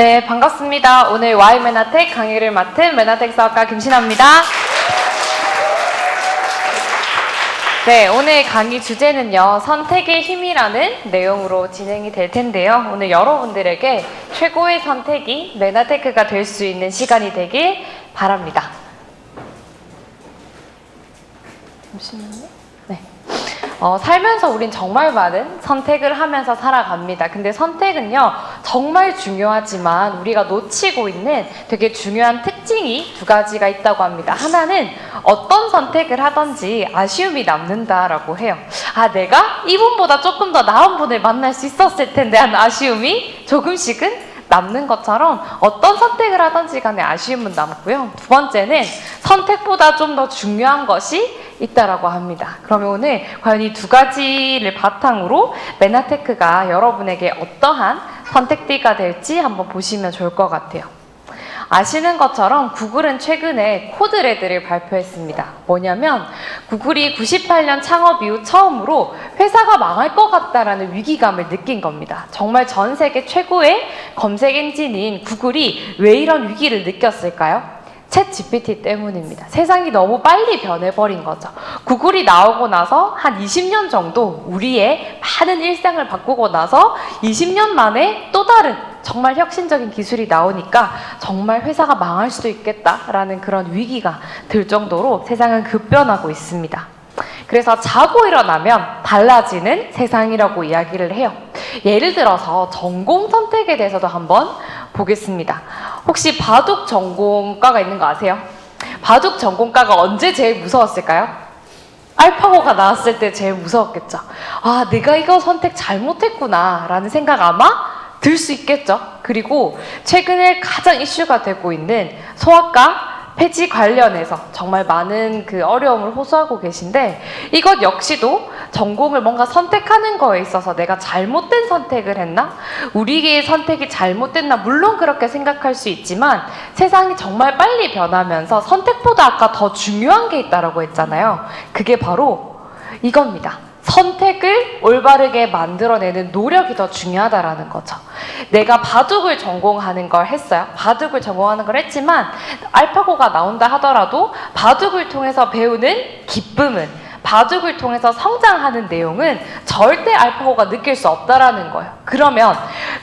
네, 반갑습니다. 오늘 Y메나텍 강의를 맡은 메나텍 사업가 김신아입니다. 네, 오늘 강의 주제는요, 선택의 힘이라는 내용으로 진행이 될 텐데요. 오늘 여러분들에게 최고의 선택이 메나테크가 될 수 있는 시간이 되길 바랍니다. 잠시만요. 네. 살면서 우린 정말 많은 선택을 하면서 살아갑니다. 근데 선택은요, 정말 중요하지만 우리가 놓치고 있는 되게 중요한 특징이 두 가지가 있다고 합니다. 하나는 어떤 선택을 하든지 아쉬움이 남는다라고 해요. 아, 내가 이분보다 조금 더 나은 분을 만날 수 있었을 텐데 하는 아쉬움이 조금씩은 남는 것처럼 어떤 선택을 하든지 간에 아쉬움은 남고요. 두 번째는 선택보다 좀 더 중요한 것이 있다라고 합니다. 그러면 오늘 과연 이 두 가지를 바탕으로 메나테크가 여러분에게 어떠한 선택지가 될지 한번 보시면 좋을 것 같아요. 아시는 것처럼 구글은 최근에 코드레드를 발표했습니다. 뭐냐면 구글이 98년 창업 이후 처음으로 회사가 망할 것 같다라는 위기감을 느낀 겁니다. 정말 전 세계 최고의 검색 엔진인 구글이 왜 이런 위기를 느꼈을까요? 챗 GPT 때문입니다. 세상이 너무 빨리 변해버린 거죠. 구글이 나오고 나서 한 20년 정도 우리의 많은 일상을 바꾸고 나서 20년 만에 또 다른 정말 혁신적인 기술이 나오니까 정말 회사가 망할 수도 있겠다라는 그런 위기가 들 정도로 세상은 급변하고 있습니다. 그래서 자고 일어나면 달라지는 세상이라고 이야기를 해요. 예를 들어서 전공 선택에 대해서도 한번 보겠습니다. 혹시 바둑 전공과가 있는 거 아세요? 바둑 전공과가 언제 제일 무서웠을까요? 알파고가 나왔을 때 제일 무서웠겠죠. 아, 내가 이거 선택 잘못했구나 라는 생각 아마 들 수 있겠죠. 그리고 최근에 가장 이슈가 되고 있는 소아과 폐지 관련해서 정말 많은 그 어려움을 호소하고 계신데, 이것 역시도 전공을 뭔가 선택하는 거에 있어서 내가 잘못된 선택을 했나? 우리의 선택이 잘못됐나? 물론 그렇게 생각할 수 있지만 세상이 정말 빨리 변하면서 선택보다 아까 더 중요한 게 있다라고 했잖아요. 그게 바로 이겁니다. 선택을 올바르게 만들어내는 노력이 더 중요하다라는 거죠. 내가 바둑을 전공하는 걸 했어요. 바둑을 전공하는 걸 했지만 알파고가 나온다 하더라도 바둑을 통해서 배우는 기쁨은, 바둑을 통해서 성장하는 내용은 절대 알파고가 느낄 수 없다라는 거예요. 그러면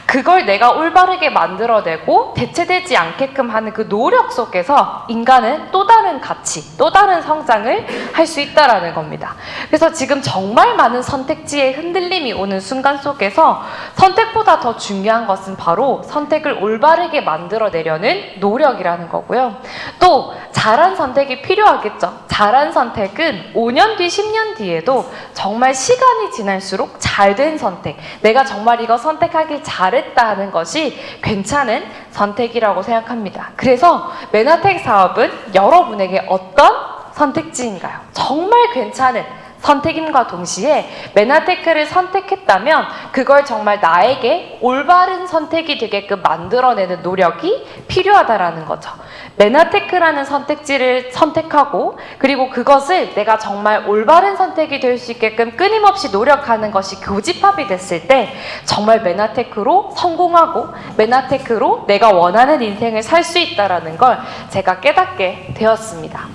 그걸 내가 올바르게 만들어내고 대체되지 않게끔 하는 그 노력 속에서 인간은 또 다른 가치, 또 다른 성장을 할 수 있다라는 겁니다. 그래서 지금 정말 많은 선택지에 흔들림이 오는 순간 속에서 선택보다 더 중요한 것은 바로 선택을 올바르게 만들어내려는 노력이라는 거고요. 또 잘한 선택이 필요하겠죠. 잘한 선택은 5년 뒤, 10년 뒤에도 정말 시간이 지날수록 잘된 선택, 내가 정말 이거 선택하길 잘했다 하는 것이 괜찮은 선택이라고 생각합니다. 그래서 메나텍 사업은 여러분에게 어떤 선택지인가요? 정말 괜찮은 선택임과 동시에 메나테크를 선택했다면 그걸 정말 나에게 올바른 선택이 되게끔 만들어내는 노력이 필요하다라는 거죠. 메나테크라는 선택지를 선택하고 그리고 그것을 내가 정말 올바른 선택이 될 수 있게끔 끊임없이 노력하는 것이 교집합이 됐을 때 정말 메나테크로 성공하고 메나테크로 내가 원하는 인생을 살 수 있다는 걸 제가 깨닫게 되었습니다.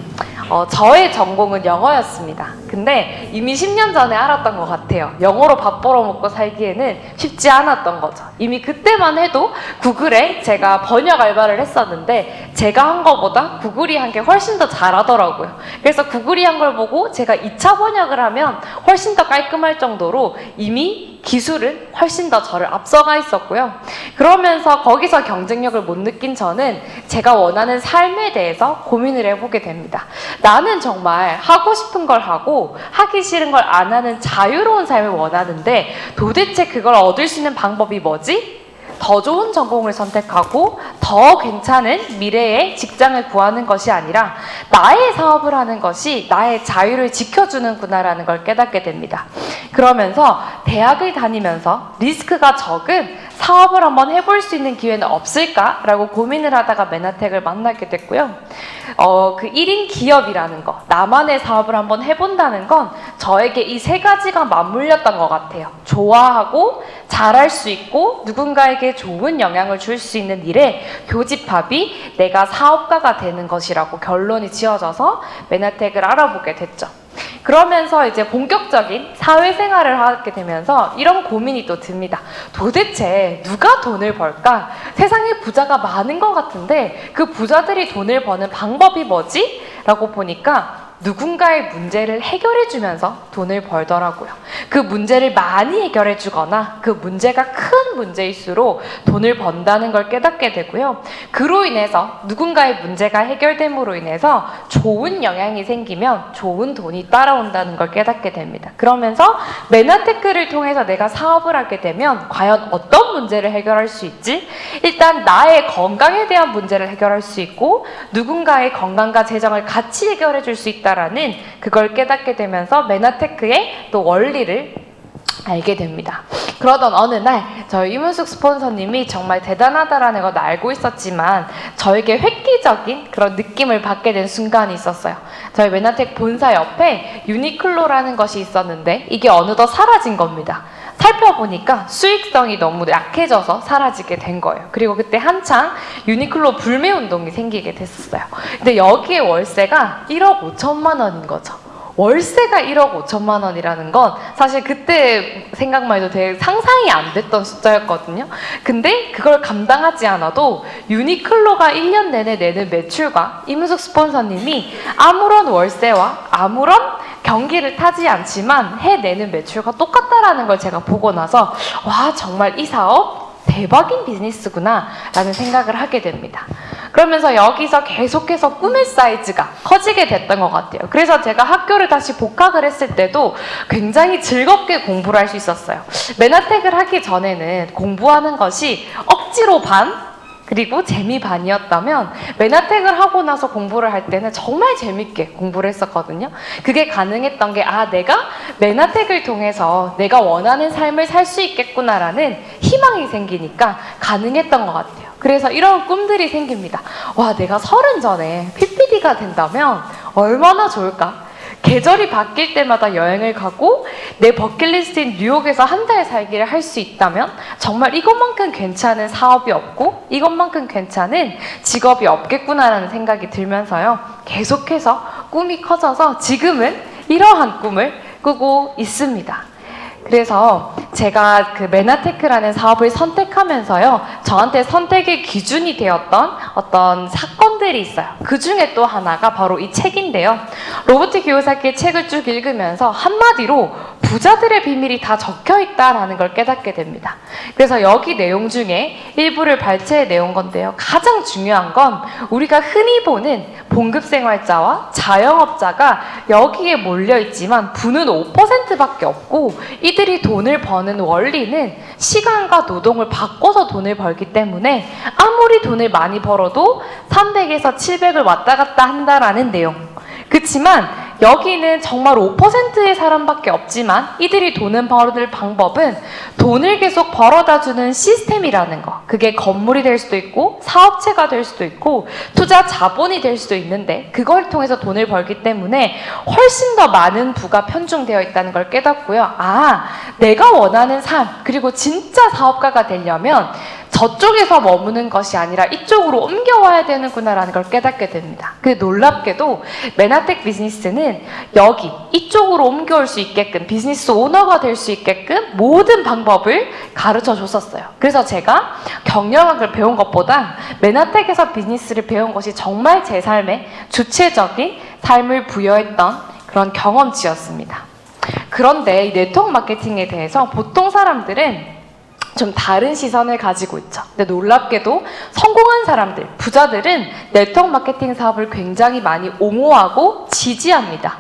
저의 전공은 영어였습니다. 근데 이미 10년 전에 알았던 것 같아요. 영어로 밥 벌어먹고 살기에는 쉽지 않았던 거죠. 이미 그때만 해도 구글에 제가 번역 알바를 했었는데 제가 한 거보다 구글이 한 게 훨씬 더 잘하더라고요. 그래서 구글이 한 걸 보고 제가 2차 번역을 하면 훨씬 더 깔끔할 정도로 이미 기술은 훨씬 더 저를 앞서가 있었고요. 그러면서 거기서 경쟁력을 못 느낀 저는 제가 원하는 삶에 대해서 고민을 해보게 됩니다. 나는 정말 하고 싶은 걸 하고 하기 싫은 걸 안 하는 자유로운 삶을 원하는데 도대체 그걸 얻을 수 있는 방법이 뭐지? 더 좋은 전공을 선택하고 더 괜찮은 미래의 직장을 구하는 것이 아니라 나의 사업을 하는 것이 나의 자유를 지켜주는구나라는 걸 깨닫게 됩니다. 그러면서 대학을 다니면서 리스크가 적은 사업을 한번 해볼 수 있는 기회는 없을까라고 고민을 하다가 메나텍을 만나게 됐고요. 그 1인 기업이라는 거, 나만의 사업을 한번 해본다는 건 저에게 이 세 가지가 맞물렸던 것 같아요. 좋아하고 잘할 수 있고 누군가에게 좋은 영향을 줄 수 있는 일의 교집합이 내가 사업가가 되는 것이라고 결론이 지어져서 메나텍을 알아보게 됐죠. 그러면서 이제 본격적인 사회생활을 하게 되면서 이런 고민이 또 듭니다. 도대체 누가 돈을 벌까? 세상에 부자가 많은 것 같은데 그 부자들이 돈을 버는 방법이 뭐지? 라고 보니까 누군가의 문제를 해결해주면서 돈을 벌더라고요. 그 문제를 많이 해결해주거나 그 문제가 큰 문제일수록 돈을 번다는 걸 깨닫게 되고요. 그로 인해서 누군가의 문제가 해결됨으로 인해서 좋은 영향이 생기면 좋은 돈이 따라온다는 걸 깨닫게 됩니다. 그러면서 메나테크를 통해서 내가 사업을 하게 되면 과연 어떤 문제를 해결할 수 있지? 일단 나의 건강에 대한 문제를 해결할 수 있고 누군가의 건강과 재정을 같이 해결해 줄 수 있다 라는 그걸 깨닫게 되면서 메나테크의 또 원리를 알게 됩니다. 그러던 어느 날 저희 이문숙 스폰서님이 정말 대단하다라는 걸 알고 있었지만 저에게 획기적인 그런 느낌을 받게 된 순간이 있었어요. 저희 메나텍 본사 옆에 유니클로라는 것이 있었는데 이게 어느덧 사라진 겁니다. 살펴보니까 수익성이 너무 약해져서 사라지게 된 거예요. 그리고 그때 한창 유니클로 불매 운동이 생기게 됐었어요. 근데 여기에 월세가 1억 5천만 원인 거죠. 월세가 1억 5천만 원이라는 건 사실 그때 생각만 해도 되게 상상이 안 됐던 숫자였거든요. 근데 그걸 감당하지 않아도 유니클로가 1년 내내 내는 매출과 이문숙 스폰서님이 아무런 월세와 아무런 경기를 타지 않지만 해내는 매출과 똑같다라는 걸 제가 보고 나서 와, 정말 이 사업 대박인 비즈니스구나 라는 생각을 하게 됩니다. 그러면서 여기서 계속해서 꿈의 사이즈가 커지게 됐던 것 같아요. 그래서 제가 학교를 다시 복학을 했을 때도 굉장히 즐겁게 공부를 할 수 있었어요. 메나텍을 하기 전에는 공부하는 것이 억지로 반 그리고 재미 반이었다면 메나텍을 하고 나서 공부를 할 때는 정말 재밌게 공부를 했었거든요. 그게 가능했던 게 내가 메나텍을 통해서 내가 원하는 삶을 살 수 있겠구나라는 희망이 생기니까 가능했던 것 같아요. 그래서 이런 꿈들이 생깁니다. 와, 내가 30 전에 PPD가 된다면 얼마나 좋을까? 계절이 바뀔 때마다 여행을 가고 내 버킷리스트인 뉴욕에서 한 달 살기를 할 수 있다면 정말 이것만큼 괜찮은 사업이 없고 이것만큼 괜찮은 직업이 없겠구나라는 생각이 들면서요. 계속해서 꿈이 커져서 지금은 이러한 꿈을 꾸고 있습니다. 그래서 제가 그 메나테크라는 사업을 선택하면서요, 저한테 선택의 기준이 되었던 어떤 사건들이 있어요. 그 중에 또 하나가 바로 이 책인데요. 로버트 키요사키의 책을 쭉 읽으면서 한마디로 부자들의 비밀이 다 적혀있다라는 걸 깨닫게 됩니다. 그래서 여기 내용 중에 일부를 발췌해 내온 건데요. 가장 중요한 건 우리가 흔히 보는 봉급생활자와 자영업자가 여기에 몰려있지만 부는 5%밖에 없고 이들이 돈을 버는 원리는 시간과 노동을 바꿔서 돈을 벌기 때문에 아무리 돈을 많이 벌어도 300에서 700을 왔다 갔다 한다라는 내용. 그렇지만 여기는 정말 5%의 사람밖에 없지만 이들이 돈을 버는 방법은 돈을 계속 벌어다주는 시스템이라는 거. 그게 건물이 될 수도 있고 사업체가 될 수도 있고 투자 자본이 될 수도 있는데 그걸 통해서 돈을 벌기 때문에 훨씬 더 많은 부가 편중되어 있다는 걸 깨닫고요. 내가 원하는 삶 그리고 진짜 사업가가 되려면 저쪽에서 머무는 것이 아니라 이쪽으로 옮겨와야 되는구나라는 걸 깨닫게 됩니다. 근데 놀랍게도 메나텍 비즈니스는 여기 이쪽으로 옮겨올 수 있게끔 비즈니스 오너가 될 수 있게끔 모든 방법을 가르쳐 줬었어요. 그래서 제가 경영학을 배운 것보다 메나텍에서 비즈니스를 배운 것이 정말 제 삶에 주체적인 삶을 부여했던 그런 경험치였습니다. 그런데 이 네트워크 마케팅에 대해서 보통 사람들은 좀 다른 시선을 가지고 있죠. 근데 놀랍게도 성공한 사람들, 부자들은 네트워크 마케팅 사업을 굉장히 많이 옹호하고 지지합니다.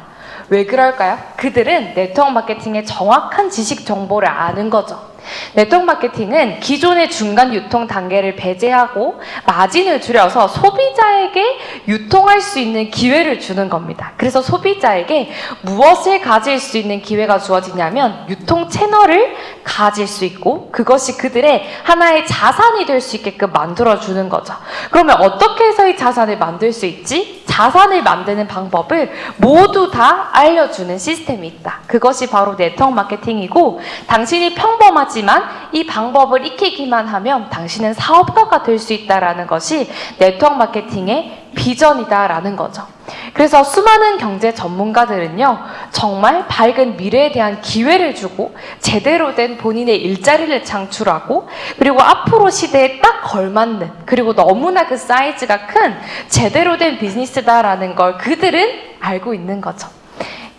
왜 그럴까요? 그들은 네트워크 마케팅의 정확한 지식 정보를 아는 거죠. 네트워크 마케팅은 기존의 중간 유통 단계를 배제하고 마진을 줄여서 소비자에게 유통할 수 있는 기회를 주는 겁니다. 그래서 소비자에게 무엇을 가질 수 있는 기회가 주어지냐면 유통 채널을 가질 수 있고 그것이 그들의 하나의 자산이 될 수 있게끔 만들어주는 거죠. 그러면 어떻게 해서 이 자산을 만들 수 있지? 자산을 만드는 방법을 모두 다 알려주는 시스템이 있다. 그것이 바로 네트워크 마케팅이고 당신이 평범하지만 이 방법을 익히기만 하면 당신은 사업가가 될 수 있다는 것이 네트워크 마케팅의 비전이다라는 거죠. 그래서 수많은 경제 전문가들은요, 정말 밝은 미래에 대한 기회를 주고 제대로 된 본인의 일자리를 창출하고 그리고 앞으로 시대에 딱 걸맞는 그리고 너무나 그 사이즈가 큰 제대로 된 비즈니스다라는 걸 그들은 알고 있는 거죠.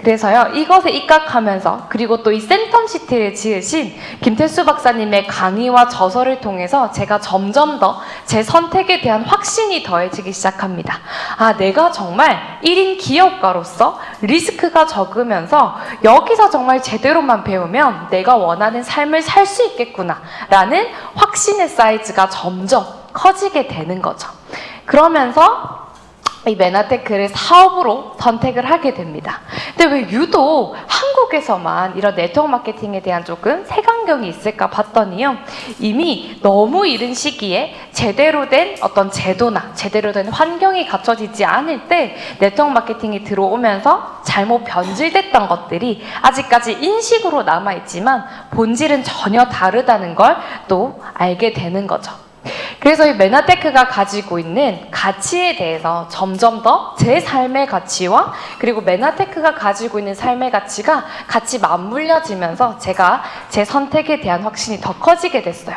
그래서요, 이것에 입각하면서 그리고 또 이 센텀시티를 지으신 김태수 박사님의 강의와 저서를 통해서 제가 점점 더 제 선택에 대한 확신이 더해지기 시작합니다. 아, 내가 정말 1인 기업가로서 리스크가 적으면서 여기서 정말 제대로만 배우면 내가 원하는 삶을 살 수 있겠구나 라는 확신의 사이즈가 점점 커지게 되는 거죠. 그러면서 이 메나테크를 사업으로 선택을 하게 됩니다. 근데 왜 유독 한국에서만 이런 네트워크 마케팅에 대한 조금 색안경이 있을까 봤더니요. 이미 너무 이른 시기에 제대로 된 어떤 제도나 제대로 된 환경이 갖춰지지 않을 때 네트워크 마케팅이 들어오면서 잘못 변질됐던 것들이 아직까지 인식으로 남아있지만 본질은 전혀 다르다는 걸 또 알게 되는 거죠. 그래서 이 메나테크가 가지고 있는 가치에 대해서 점점 더 제 삶의 가치와 그리고 메나테크가 가지고 있는 삶의 가치가 같이 맞물려지면서 제가 제 선택에 대한 확신이 더 커지게 됐어요.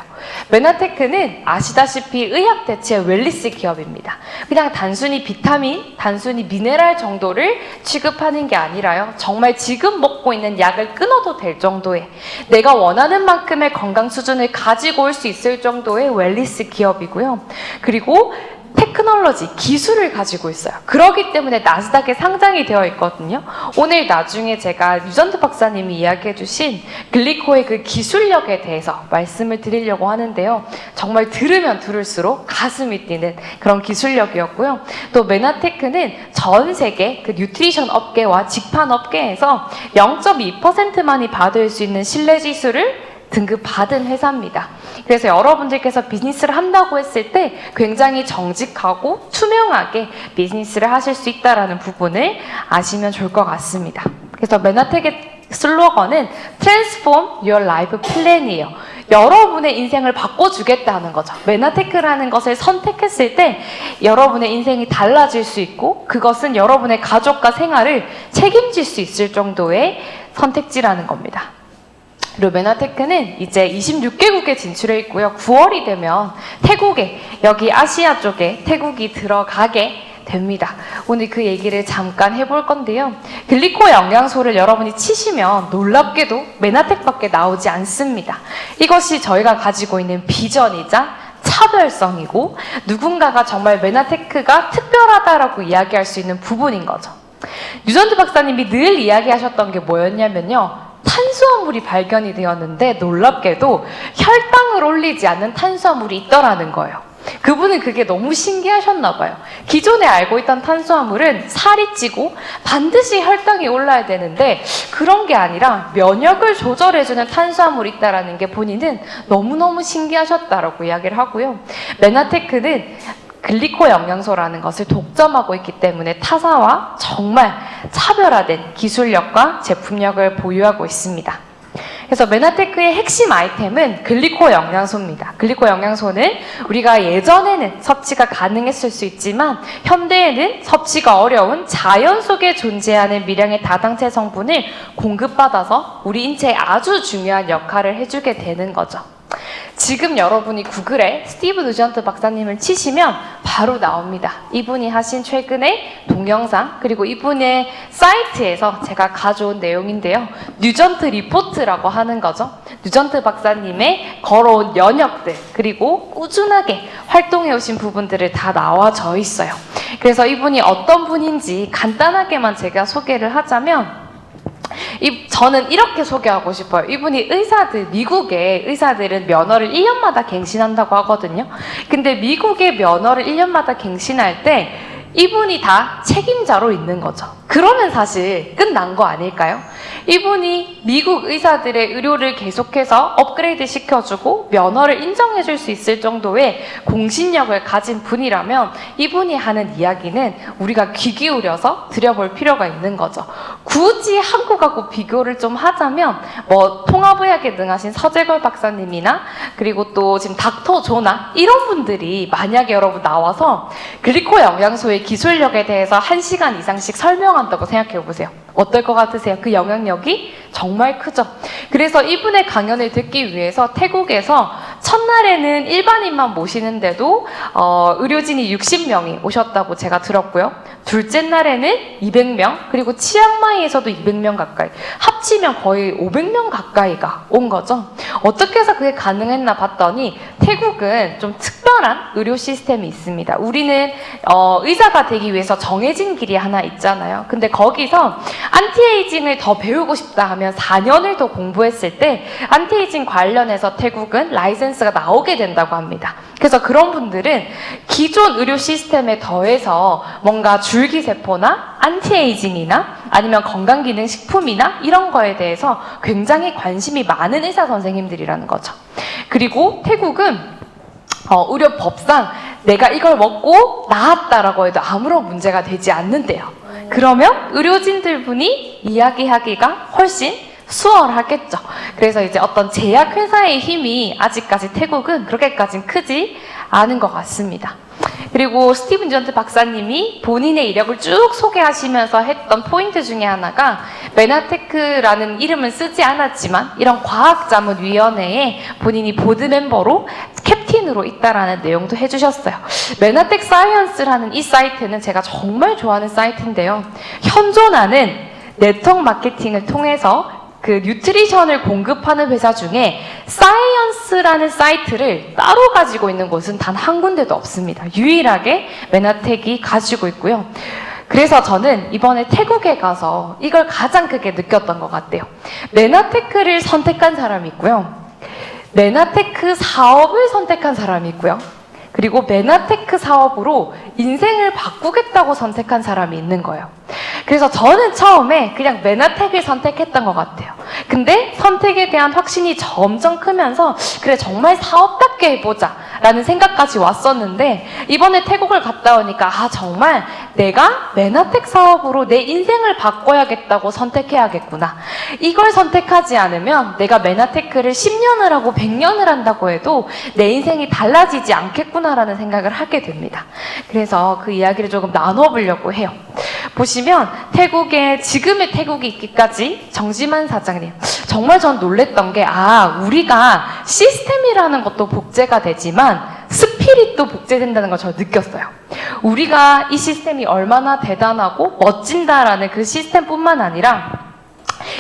메나테크는 아시다시피 의학 대체 웰니스 기업입니다. 그냥 단순히 비타민, 단순히 미네랄 정도를 취급하는 게 아니라요. 정말 지금 먹고 있는 약을 끊어도 될 정도의 내가 원하는 만큼의 건강 수준을 가지고 올 수 있을 정도의 웰니스 기업이고요. 그리고 테크놀로지, 기술을 가지고 있어요. 그렇기 때문에 나스닥에 상장이 되어 있거든요. 오늘 나중에 제가 유전트 박사님이 이야기해 주신 글리코의 그 기술력에 대해서 말씀을 드리려고 하는데요. 정말 들으면 들을수록 가슴이 뛰는 그런 기술력이었고요. 또 메나테크는 전 세계 그 뉴트리션 업계와 직판 업계에서 0.2%만이 받을 수 있는 신뢰 지수를 등급받은 회사입니다. 그래서 여러분들께서 비즈니스를 한다고 했을 때 굉장히 정직하고 투명하게 비즈니스를 하실 수 있다는 부분을 아시면 좋을 것 같습니다. 그래서 메나텍의 슬로건은 Transform Your Life Plan이에요. 여러분의 인생을 바꿔주겠다는 거죠. 메나테크라는 것을 선택했을 때 여러분의 인생이 달라질 수 있고 그것은 여러분의 가족과 생활을 책임질 수 있을 정도의 선택지라는 겁니다. 그리고 메나테크는 이제 26개국에 진출해 있고요. 9월이 되면 태국에, 여기 아시아 쪽에 태국이 들어가게 됩니다. 오늘 그 얘기를 잠깐 해볼 건데요. 글리코 영양소를 여러분이 치시면 놀랍게도 메나텍밖에 나오지 않습니다. 이것이 저희가 가지고 있는 비전이자 차별성이고 누군가가 정말 메나테크가 특별하다라고 이야기할 수 있는 부분인 거죠. 유전트 박사님이 늘 이야기하셨던 게 뭐였냐면요. 탄수화물이 발견이 되었는데 놀랍게도 혈당을 올리지 않는 탄수화물이 있더라는 거예요. 그분은 그게 너무 신기하셨나 봐요. 기존에 알고 있던 탄수화물은 살이 찌고 반드시 혈당이 올라야 되는데 그런 게 아니라 면역을 조절해주는 탄수화물이 있다는 게 본인은 너무너무 신기하셨다라고 이야기를 하고요. 메나테크는 글리코 영양소라는 것을 독점하고 있기 때문에 타사와 정말 차별화된 기술력과 제품력을 보유하고 있습니다. 그래서 메나테크의 핵심 아이템은 글리코 영양소입니다. 글리코 영양소는 우리가 예전에는 섭취가 가능했을 수 있지만 현대에는 섭취가 어려운 자연 속에 존재하는 미량의 다당체 성분을 공급받아서 우리 인체에 아주 중요한 역할을 해주게 되는 거죠. 지금 여러분이 구글에 스티브 누전트 박사님을 치시면 바로 나옵니다. 이분이 하신 최근의 동영상 그리고 이분의 사이트에서 제가 가져온 내용인데요. 뉴전트 리포트라고 하는 거죠. 뉴전트 박사님의 걸어온 연역들 그리고 꾸준하게 활동해 오신 부분들을 다 나와져 있어요. 그래서 이분이 어떤 분인지 간단하게만 제가 소개를 하자면 저는 이렇게 소개하고 싶어요. 이분이 미국의 의사들은 면허를 1년마다 갱신한다고 하거든요. 근데 미국의 면허를 1년마다 갱신할 때 이분이 다 책임자로 있는 거죠. 그러면 사실 끝난 거 아닐까요? 이분이 미국 의사들의 의료를 계속해서 업그레이드 시켜주고 면허를 인정해줄 수 있을 정도의 공신력을 가진 분이라면 이분이 하는 이야기는 우리가 귀 기울여서 들여볼 필요가 있는 거죠. 굳이 한국하고 비교를 좀 하자면 뭐 통합의학에 능하신 서재걸 박사님이나 그리고 또 지금 닥터 조나 이런 분들이 만약에 여러분 나와서 글리코 영양소의 기술력에 대해서 1시간 이상씩 설명한다고 생각해 보세요. 어떨 것 같으세요? 그 영향력이 정말 크죠. 그래서 이분의 강연을 듣기 위해서 태국에서 첫날에는 일반인만 모시는데도 의료진이 60명이 오셨다고 제가 들었고요. 둘째 날에는 200명, 그리고 치앙마이에서도 200명 가까이, 합치면 거의 500명 가까이가 온 거죠. 어떻게 해서 그게 가능했나 봤더니 태국은 좀 특별한 의료 시스템이 있습니다. 우리는 의사가 되기 위해서 정해진 길이 하나 있잖아요. 근데 거기서 안티에이징을 더 배우고 싶다 하면 4년을 더 공부했을 때 안티에이징 관련해서 태국은 라이센스가 나오게 된다고 합니다. 그래서 그런 분들은 기존 의료 시스템에 더해서 뭔가 줄기세포나 안티에이징이나 아니면 건강기능식품이나 이런 거에 대해서 굉장히 관심이 많은 의사 선생님들이라는 거죠. 그리고 태국은 의료법상 내가 이걸 먹고 나았다라고 해도 아무런 문제가 되지 않는데요. 그러면 의료진들 분이 이야기하기가 훨씬 수월하겠죠. 그래서 이제 어떤 제약회사의 힘이 아직까지 태국은 그렇게까지는 크지 않은 것 같습니다. 그리고 스티븐 존트 박사님이 본인의 이력을 쭉 소개하시면서 했던 포인트 중에 하나가 메나테크라는 이름은 쓰지 않았지만 이런 과학자문위원회에 본인이 보드 멤버로 캡틴으로 있다라는 내용도 해주셨어요. 메나텍 사이언스라는 이 사이트는 제가 정말 좋아하는 사이트인데요. 현존하는 네트워크 마케팅을 통해서 그 뉴트리션을 공급하는 회사 중에 사이언스라는 사이트를 따로 가지고 있는 곳은 단 한 군데도 없습니다. 유일하게 메나텍이 가지고 있고요. 그래서 저는 이번에 태국에 가서 이걸 가장 크게 느꼈던 것 같아요. 메나테크를 선택한 사람이 있고요. 메나테크 사업을 선택한 사람이 있고요. 그리고 메나테크 사업으로 인생을 바꾸겠다고 선택한 사람이 있는 거예요. 그래서 저는 처음에 그냥 메나텍을 선택했던 것 같아요. 근데 선택에 대한 확신이 점점 크면서 그래 정말 사업답게 해보자 라는 생각까지 왔었는데 이번에 태국을 갔다 오니까 정말 내가 메나텍 사업으로 내 인생을 바꿔야겠다고 선택해야겠구나. 이걸 선택하지 않으면 내가 메나테크를 10년을 하고 100년을 한다고 해도 내 인생이 달라지지 않겠구나라는 생각을 하게 됩니다. 그래서 그 이야기를 조금 나눠보려고 해요. 보시면 지금의 태국이 있기까지 정지만 사장님 정말 전 놀랬던 게 우리가 시스템이라는 것도 복제가 되지만 스피릿도 복제된다는 걸 저 느꼈어요. 우리가 이 시스템이 얼마나 대단하고 멋진다라는 그 시스템뿐만 아니라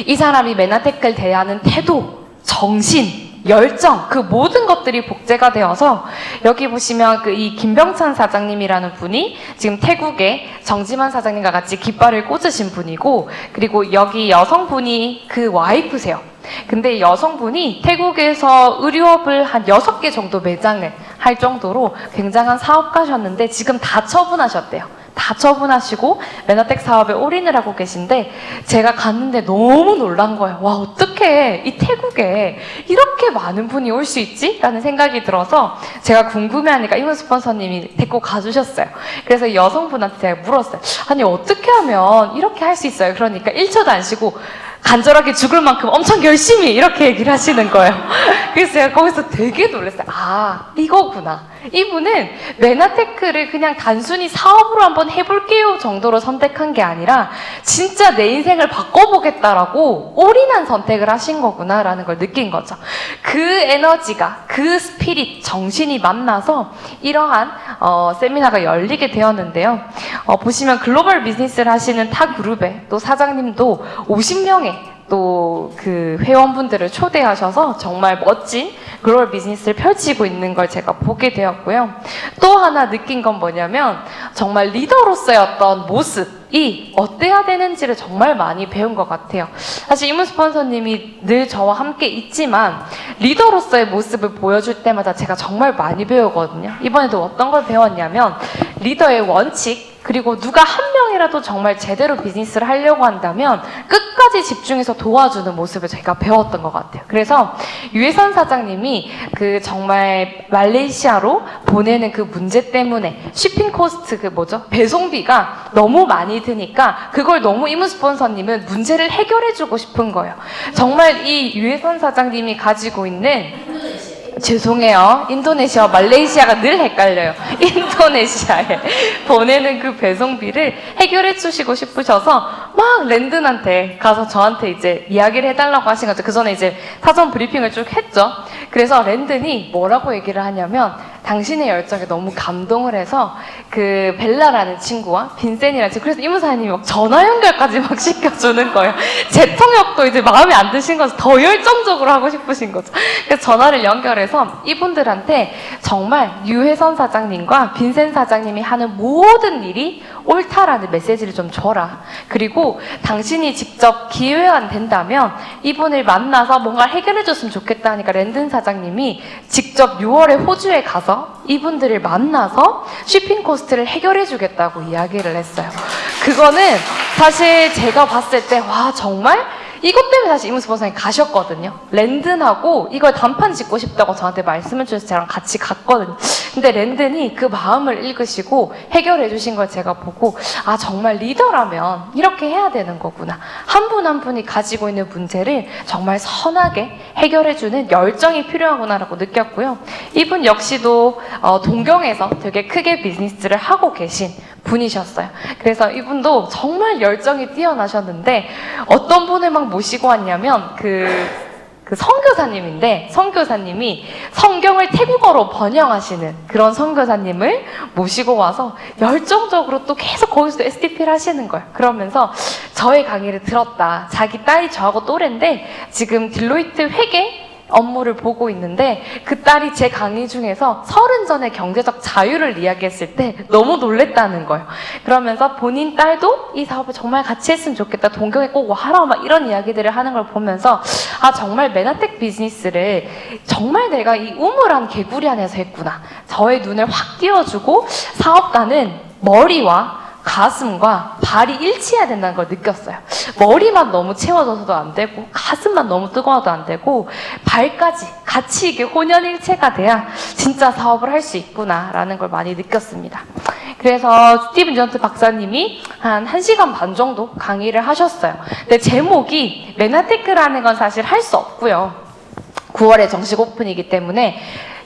이 사람이 메나테크를 대하는 태도, 정신, 열정, 그 모든 것들이 복제가 되어서 여기 보시면 이 김병찬 사장님이라는 분이 지금 태국에 정지만 사장님과 같이 깃발을 꽂으신 분이고 그리고 여기 여성분이 그 와이프세요. 근데 여성분이 태국에서 의료업을 한 6개 정도 매장을 할 정도로 굉장한 사업가셨는데 지금 다 처분하셨대요. 다 처분하시고 메나텍 사업에 올인을 하고 계신데 제가 갔는데 너무 놀란 거예요. 와, 어떻게 이 태국에 이렇게 많은 분이 올 수 있지? 라는 생각이 들어서 제가 궁금해하니까 이문 스폰서님이 데리고 가주셨어요. 그래서 여성분한테 제가 물었어요. 아니 어떻게 하면 이렇게 할 수 있어요? 그러니까 1초도 안 쉬고 간절하게 죽을 만큼 엄청 열심히 이렇게 얘기를 하시는 거예요. 그래서 제가 거기서 되게 놀랐어요. 이거구나. 이분은 메나테크를 그냥 단순히 사업으로 한번 해볼게요 정도로 선택한 게 아니라 진짜 내 인생을 바꿔보겠다라고 올인한 선택을 하신 거구나라는 걸 느낀 거죠. 그 에너지가, 그 스피릿, 정신이 만나서 이러한 세미나가 열리게 되었는데요. 보시면 글로벌 비즈니스를 하시는 타 그룹의 또 사장님도 50명의 또 그 회원분들을 초대하셔서 정말 멋진 글로벌 비즈니스를 펼치고 있는 걸 제가 보게 되었고요. 또 하나 느낀 건 뭐냐면 정말 리더로서의 어떤 모습, 모습이 어때야 되는지를 정말 많이 배운 것 같아요. 사실 이문 스폰서님이 늘 저와 함께 있지만 리더로서의 모습을 보여줄 때마다 제가 정말 많이 배우거든요. 이번에도 어떤 걸 배웠냐면 리더의 원칙, 그리고 누가 한 명이라도 정말 제대로 비즈니스를 하려고 한다면 끝까지 집중해서 도와주는 모습을 제가 배웠던 것 같아요. 그래서 유해선 사장님이 그 정말 말레이시아로 보내는 그 문제 때문에 shipping cost 배송비가 너무 많이 드니까 그걸 너무 이문 스폰서님은 문제를 해결해주고 싶은 거예요. 정말 이 유해선 사장님이 가지고 있는 죄송해요. 인도네시아와 말레이시아가 늘 헷갈려요. 인도네시아에 보내는 그 배송비를 해결해 주시고 싶으셔서 막 랜든한테 가서 저한테 이제 이야기를 해달라고 하신 거죠. 그 전에 이제 사전 브리핑을 쭉 했죠. 그래서 랜든이 뭐라고 얘기를 하냐면 당신의 열정에 너무 감동을 해서 그 벨라라는 친구와 빈센이라는 친구, 그래서 이문사님이 막 전화 연결까지 막 시켜주는 거예요. 제 통역도 이제 마음에 안 드신 거죠. 더 열정적으로 하고 싶으신 거죠. 그래서 전화를 연결해서 이분들한테 정말 유해선 사장님과 빈센 사장님이 하는 모든 일이 옳다라는 메시지를 좀 줘라. 그리고 당신이 직접 기회가 된다면 이분을 만나서 뭔가 해결해줬으면 좋겠다 하니까 랜든 사장님이 직접 6월에 호주에 가서 이분들을 만나서 쉬핑 코스트를 해결해주겠다고 이야기를 했어요. 그거는 사실 제가 봤을 때 와 정말 이것 때문에 사실 이문 스폰서님 가셨거든요. 랜든하고 이걸 단판 짓고 싶다고 저한테 말씀을 주셔서 저랑 같이 갔거든요. 근데 랜든이 그 마음을 읽으시고 해결해 주신 걸 제가 보고 아 정말 리더라면 이렇게 해야 되는 거구나. 한 분 한 분이 가지고 있는 문제를 정말 선하게 해결해 주는 열정이 필요하구나라고 느꼈고요. 이분 역시도 동경에서 되게 크게 비즈니스를 하고 계신 분이셨어요. 그래서 이분도 정말 열정이 뛰어나셨는데 어떤 분을 막 모시고 왔냐면 그 선교사님인데 선교사님이 성경을 태국어로 번역하시는 그런 선교사님을 모시고 와서 열정적으로 또 계속 거기서도 STP를 하시는 거예요. 그러면서 저의 강의를 들었다. 자기 딸이 저하고 또래인데 지금 딜로이트 회계 업무를 보고 있는데 그 딸이 제 강의 중에서 30전의 경제적 자유를 이야기했을 때 너무 놀랬다는 거예요. 그러면서 본인 딸도 이 사업을 정말 같이 했으면 좋겠다. 동경에 꼭 와라 막 이런 이야기들을 하는 걸 보면서 아 정말 메나텍 비즈니스를 정말 내가 이 우물한 개구리 안에서 했구나. 저의 눈을 확 띄워주고 사업가는 머리와 가슴과 발이 일치해야 된다는 걸 느꼈어요. 머리만 너무 채워져서도 안 되고 가슴만 너무 뜨거워도 안 되고 발까지 같이 이게 혼연일체가 돼야 진짜 사업을 할 수 있구나라는 걸 많이 느꼈습니다. 그래서 스티븐 존스 박사님이 한 1시간 반 정도 강의를 하셨어요. 근데 제목이 메나테크라는 건 사실 할 수 없고요. 9월에 정식 오픈이기 때문에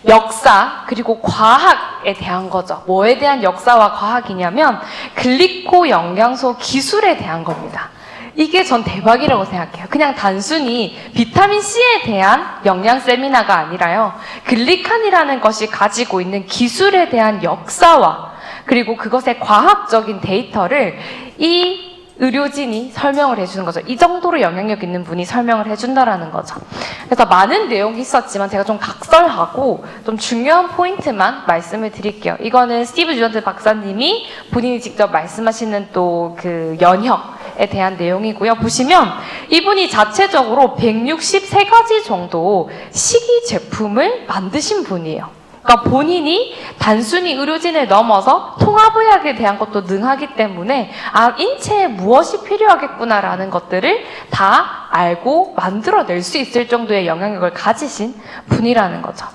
역사 그리고 과학에 대한 거죠. 뭐에 대한 역사와 과학이냐면 글리코 영양소 기술에 대한 겁니다. 이게 전 대박이라고 생각해요. 그냥 단순히 비타민C에 대한 영양 세미나가 아니라요. 글리칸이라는 것이 가지고 있는 기술에 대한 역사와 그리고 그것의 과학적인 데이터를 이 의료진이 설명을 해주는 거죠. 이 정도로 영향력 있는 분이 설명을 해준다라는 거죠. 그래서 많은 내용이 있었지만 제가 좀 각설하고 좀 중요한 포인트만 말씀을 드릴게요. 이거는 스티브 존스 박사님이 본인이 직접 말씀하시는 또 그 연혁에 대한 내용이고요. 보시면 이분이 자체적으로 163가지 정도 식이 제품을 만드신 분이에요. 그러니까 본인이 단순히 의료진을 넘어서 통합의학에 대한 것도 능하기 때문에 아 인체에 무엇이 필요하겠구나라는 것들을 다 알고 만들어낼 수 있을 정도의 영향력을 가지신 분이라는 거죠.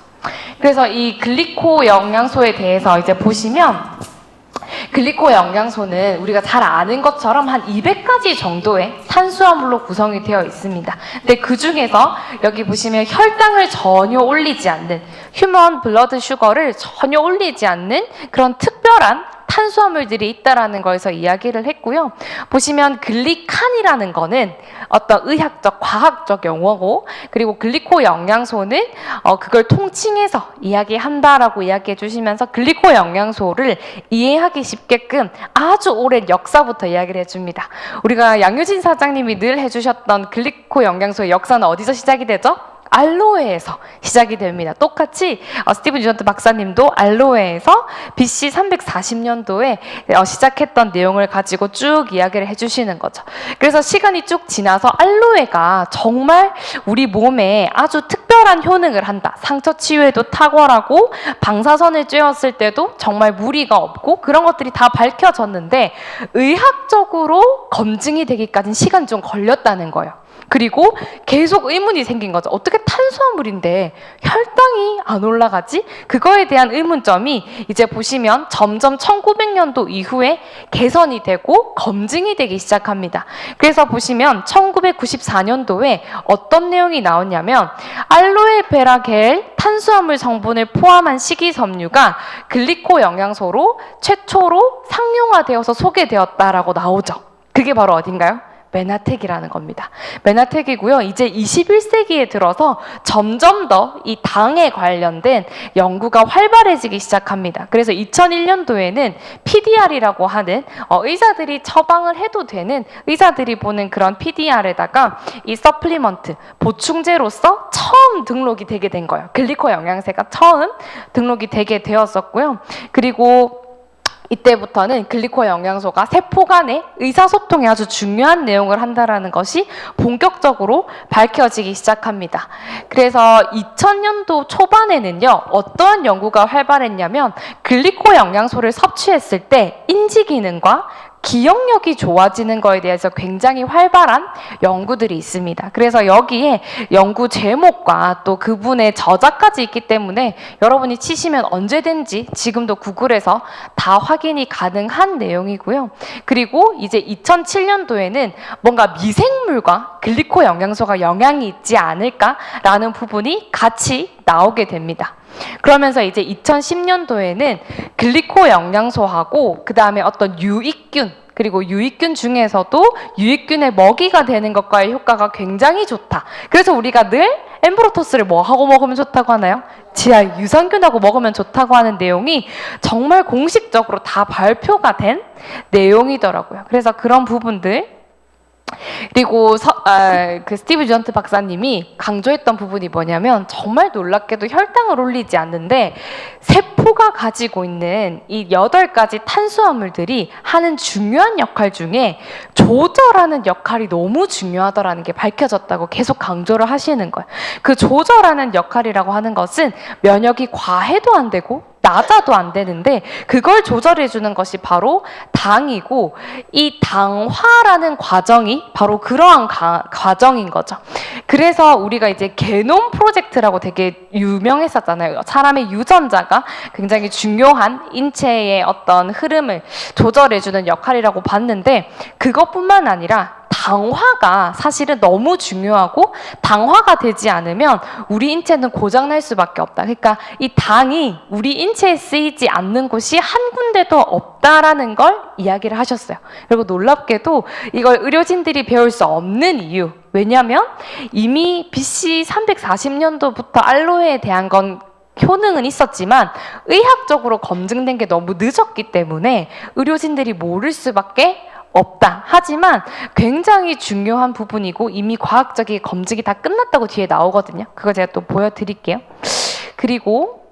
그래서 이 글리코 영양소에 대해서 이제 보시면 글리코 영양소는 우리가 잘 아는 것처럼 한 200가지 정도의 탄수화물로 구성이 되어 있습니다. 근데 그 중에서 여기 보시면 혈당을 전혀 올리지 않는 휴먼 블러드 슈거를 전혀 올리지 않는 그런 특별한 탄수화물들이 있다라는 거에서 이야기를 했고요. 보시면 글리칸이라는 거는 어떤 의학적, 과학적 용어고 그리고 글리코 영양소는 그걸 통칭해서 이야기한다라고 이야기해 주시면서 글리코 영양소를 이해하기 쉽게끔 아주 오랜 역사부터 이야기를 해줍니다. 우리가 양효진 사장님이 늘 해주셨던 글리코 영양소의 역사는 어디서 시작이 되죠? 알로에에서 시작이 됩니다. 똑같이 스티븐 유전트 박사님도 알로에에서 BC 340년도에 시작했던 내용을 가지고 쭉 이야기를 해주시는 거죠. 그래서 시간이 쭉 지나서 알로에가 정말 우리 몸에 아주 특별한 효능을 한다. 상처 치유에도 탁월하고 방사선을 쬐었을 때도 정말 무리가 없고 그런 것들이 다 밝혀졌는데 의학적으로 검증이 되기까지는 시간이 좀 걸렸다는 거예요. 그리고 계속 의문이 생긴 거죠. 어떻게 탄수화물인데 혈당이 안 올라가지? 그거에 대한 의문점이 이제 보시면 점점 1900년도 이후에 개선이 되고 검증이 되기 시작합니다. 그래서 보시면 1994년도에 어떤 내용이 나오냐면 알로에 베라겔 탄수화물 성분을 포함한 식이섬유가 글리코 영양소로 최초로 상용화되어서 소개되었다라고 나오죠. 그게 바로 어딘가요? 메나텍이라는 겁니다. 메나텍이고요. 이제 21세기에 들어서 점점 더 이 당에 관련된 연구가 활발해지기 시작합니다. 그래서 2001년도에는 PDR이라고 하는 의사들이 처방을 해도 되는 의사들이 보는 그런 PDR에다가 이 서플리먼트 보충제로서 처음 등록이 되게 된 거예요. 글리코 영양제가 처음 등록이 되게 되었었고요. 그리고 이때부터는 글리코 영양소가 세포 간의 의사소통에 아주 중요한 내용을 한다는 것이 본격적으로 밝혀지기 시작합니다. 그래서 2000년도 초반에는요, 어떠한 연구가 활발했냐면 글리코 영양소를 섭취했을 때 인지 기능과 기억력이 좋아지는 거에 대해서 굉장히 활발한 연구들이 있습니다. 그래서 여기에 연구 제목과 또 그분의 저자까지 있기 때문에 여러분이 치시면 언제든지 지금도 구글에서 다 확인이 가능한 내용이고요. 그리고 이제 2007년도에는 뭔가 미생물과 글리코 영양소가 영향이 있지 않을까라는 부분이 같이 나오게 됩니다. 그러면서 이제 2010년도에는 글리코 영양소하고 그 다음에 어떤 유익균, 그리고 유익균 중에서도 유익균의 먹이가 되는 것과의 효과가 굉장히 좋다. 그래서 우리가 늘 엠브로토스를 뭐 하고 먹으면 좋다고 하나요? 지하 유산균하고 먹으면 좋다고 하는 내용이 정말 공식적으로 다 발표가 된 내용이더라고요. 그래서 그런 부분들, 그리고 그 스티브 유전트 박사님이 강조했던 부분이 뭐냐면 정말 놀랍게도 혈당을 올리지 않는데 세포가 가지고 있는 이 8가지 탄수화물들이 하는 중요한 역할 중에 조절하는 역할이 너무 중요하다라는 게 밝혀졌다고 계속 강조를 하시는 거예요. 그 조절하는 역할이라고 하는 것은 면역이 과해도 안 되고 낮아도 안 되는데 그걸 조절해 주는 것이 바로 당이고 이 당화라는 과정이 바로 그러한 과정인 거죠. 그래서 우리가 이제 게놈 프로젝트라고 되게 유명했었잖아요. 사람의 유전자가 굉장히 중요한 인체의 어떤 흐름을 조절해 주는 역할이라고 봤는데 그것뿐만 아니라 당화가 사실은 너무 중요하고 당화가 되지 않으면 우리 인체는 고장날 수밖에 없다. 그러니까 이 당이 우리 인체에 쓰이지 않는 곳이 한 군데도 없다라는 걸 이야기를 하셨어요. 그리고 놀랍게도 이걸 의료진들이 배울 수 없는 이유, 왜냐하면 이미 BC 340년도부터 알로에에 대한 건 효능은 있었지만 의학적으로 검증된 게 너무 늦었기 때문에 의료진들이 모를 수밖에 없다. 하지만 굉장히 중요한 부분이고 이미 과학적인 검증이 다 끝났다고 뒤에 나오거든요. 그거 제가 또 보여드릴게요. 그리고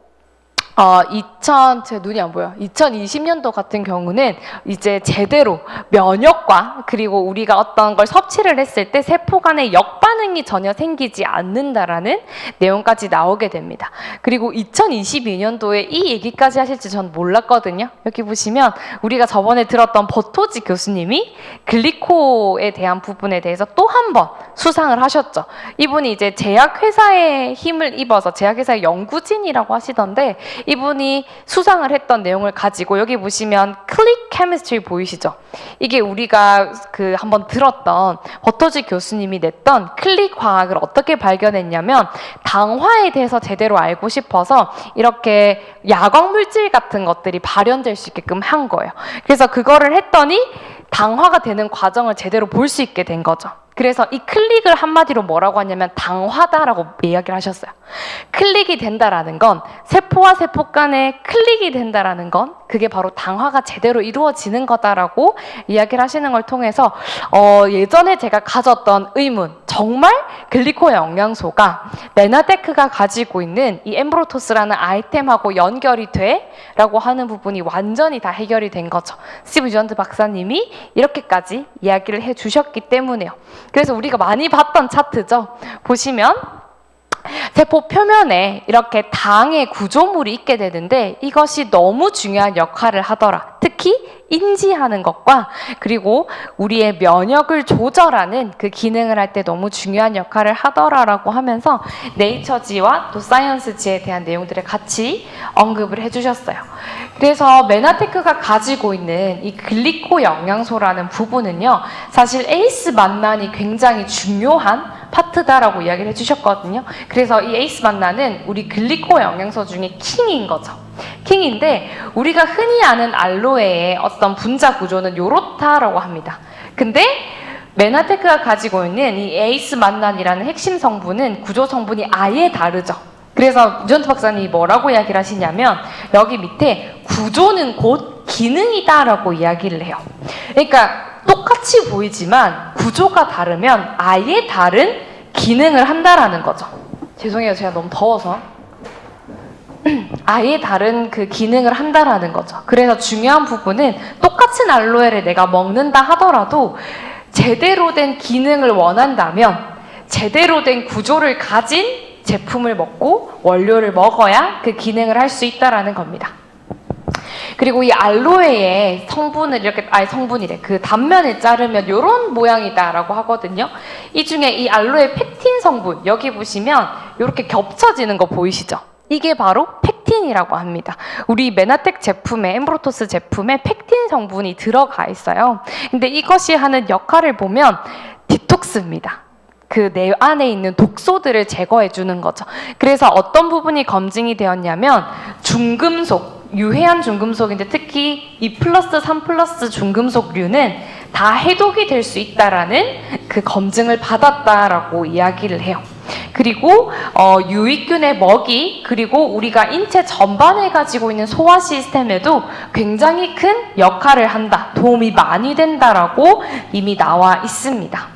제 눈이 안 보여. 2020년도 같은 경우는 이제 제대로 면역과 그리고 우리가 어떤 걸 섭취를 했을 때 세포 간의 역반응이 전혀 생기지 않는다라는 내용까지 나오게 됩니다. 그리고 2022년도에 이 얘기까지 하실지 전 몰랐거든요. 여기 보시면 우리가 저번에 들었던 버토지 교수님이 글리코에 대한 부분에 대해서 또 한 번 수상을 하셨죠. 이분이 이제 제약회사의 힘을 입어서 제약회사의 연구진이라고 하시던데 이분이 수상을 했던 내용을 가지고 여기 보시면 클릭 케미스트리 보이시죠? 이게 우리가 그 한번 들었던 버토지 교수님이 냈던 클릭 화학을 어떻게 발견했냐면 당화에 대해서 제대로 알고 싶어서 이렇게 야광 물질 같은 것들이 발현될 수 있게끔 한 거예요. 그래서 그거를 했더니 당화가 되는 과정을 제대로 볼 수 있게 된 거죠. 그래서 이 클릭을 한마디로 뭐라고 하냐면 당화다라고 이야기를 하셨어요. 클릭이 된다라는 건 세포와 세포 간에 클릭이 된다라는 건 그게 바로 당화가 제대로 이루어지는 거다라고 이야기를 하시는 걸 통해서 예전에 제가 가졌던 의문 정말 글리코 영양소가 메나테크가 가지고 있는 이 엠브로토스라는 아이템하고 연결이 돼? 라고 하는 부분이 완전히 다 해결이 된 거죠. 스티브 뉴전트 박사님이 이렇게까지 이야기를 해주셨기 때문에요. 그래서 우리가 많이 봤던 차트죠. 보시면 세포 표면에 이렇게 당의 구조물이 있게 되는데 이것이 너무 중요한 역할을 하더라. 특히 인지하는 것과 그리고 우리의 면역을 조절하는 그 기능을 할 때 너무 중요한 역할을 하더라라고 하면서 네이처지와 또 사이언스지에 대한 내용들을 같이 언급을 해주셨어요. 그래서 메나테크가 가지고 있는 이 글리코 영양소라는 부분은요, 사실 에이스 만난이 굉장히 중요한 파트다라고 이야기를 해주셨거든요. 그래서 이 에이스 만난은 우리 글리코 영양소 중에 킹인 거죠. 킹인데 우리가 흔히 아는 알로에의 어떤 분자 구조는 요렇다라고 합니다. 근데 메나테크가 가지고 있는 이 에이스 만난이라는 핵심 성분은 구조 성분이 아예 다르죠. 그래서 뉴전트 박사님이 뭐라고 이야기를 하시냐면 여기 밑에 구조는 곧 기능이다라고 이야기를 해요. 그러니까 똑같이 보이지만 구조가 다르면 아예 다른 기능을 한다라는 거죠. 죄송해요, 제가 너무 더워서. 아예 다른 그 기능을 한다라는 거죠. 그래서 중요한 부분은 똑같은 알로에를 내가 먹는다 하더라도 제대로 된 기능을 원한다면 제대로 된 구조를 가진 제품을 먹고 원료를 먹어야 그 기능을 할 수 있다라는 겁니다. 그리고 이 알로에의 성분을 이렇게, 성분이래. 그 단면을 자르면 이런 모양이다라고 하거든요. 이 중에 이 알로에 펙틴 성분, 여기 보시면 이렇게 겹쳐지는 거 보이시죠? 이게 바로 펙틴이라고 합니다. 우리 메나텍 제품에, 엠브로토스 제품에 펙틴 성분이 들어가 있어요. 근데 이것이 하는 역할을 보면 디톡스입니다. 그 내 안에 있는 독소들을 제거해 주는 거죠. 그래서 어떤 부분이 검증이 되었냐면 중금속, 유해한 중금속인데 특히 2+3+ 중금속류는 다 해독이 될 수 있다라는 그 검증을 받았다라고 이야기를 해요. 그리고 유익균의 먹이, 그리고 우리가 인체 전반에 가지고 있는 소화 시스템에도 굉장히 큰 역할을 한다, 도움이 많이 된다라고 이미 나와 있습니다.